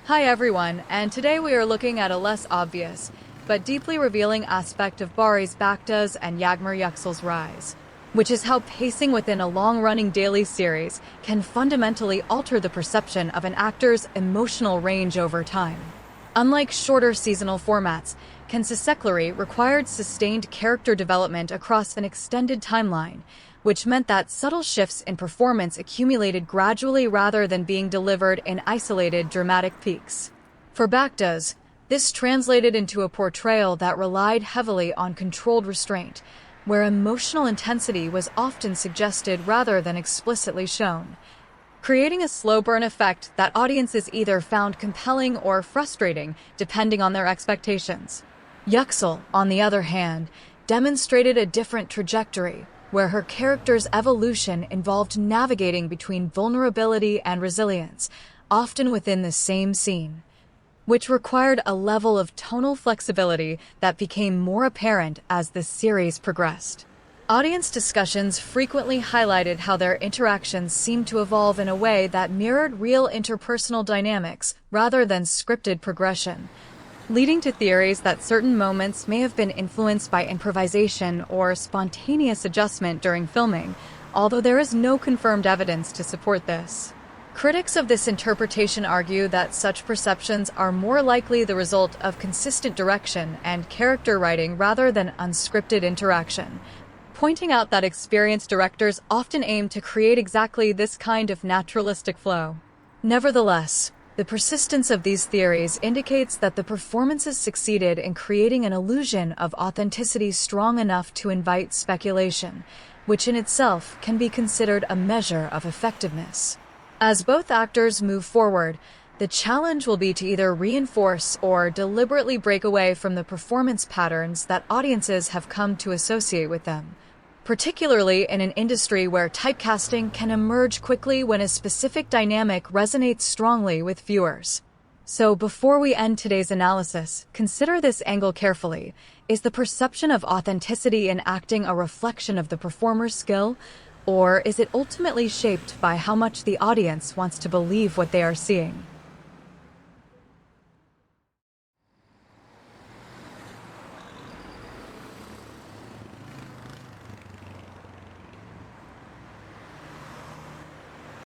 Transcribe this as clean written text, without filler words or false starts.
Hi everyone, and today we are looking at a less obvious, but deeply revealing aspect of Baris' Baktas and Yagmur Yuksel's rise, which is how pacing within a long-running daily series can fundamentally alter the perception of an actor's emotional range over time. Unlike shorter seasonal formats, Consistory required sustained character development across an extended timeline, which meant that subtle shifts in performance accumulated gradually rather than being delivered in isolated dramatic peaks. For Baktas, this translated into a portrayal that relied heavily on controlled restraint, where emotional intensity was often suggested rather than explicitly shown, creating a slow burn effect that audiences either found compelling or frustrating depending on their expectations. Yuksel, on the other hand, demonstrated a different trajectory, where her character's evolution involved navigating between vulnerability and resilience, often within the same scene, which required a level of tonal flexibility that became more apparent as the series progressed. Audience discussions frequently highlighted how their interactions seemed to evolve in a way that mirrored real interpersonal dynamics rather than scripted progression, leading to theories that certain moments may have been influenced by improvisation or spontaneous adjustment during filming, although there is no confirmed evidence to support this. Critics of this interpretation argue that such perceptions are more likely the result of consistent direction and character writing rather than unscripted interaction, pointing out that experienced directors often aim to create exactly this kind of naturalistic flow. Nevertheless, the persistence of these theories indicates that the performances succeeded in creating an illusion of authenticity strong enough to invite speculation, which in itself can be considered a measure of effectiveness. As both actors move forward, the challenge will be to either reinforce or deliberately break away from the performance patterns that audiences have come to associate with them, particularly in an industry where typecasting can emerge quickly when a specific dynamic resonates strongly with viewers. So before we end today's analysis, consider this angle carefully. Is the perception of authenticity in acting a reflection of the performer's skill, or is it ultimately shaped by how much the audience wants to believe what they are seeing?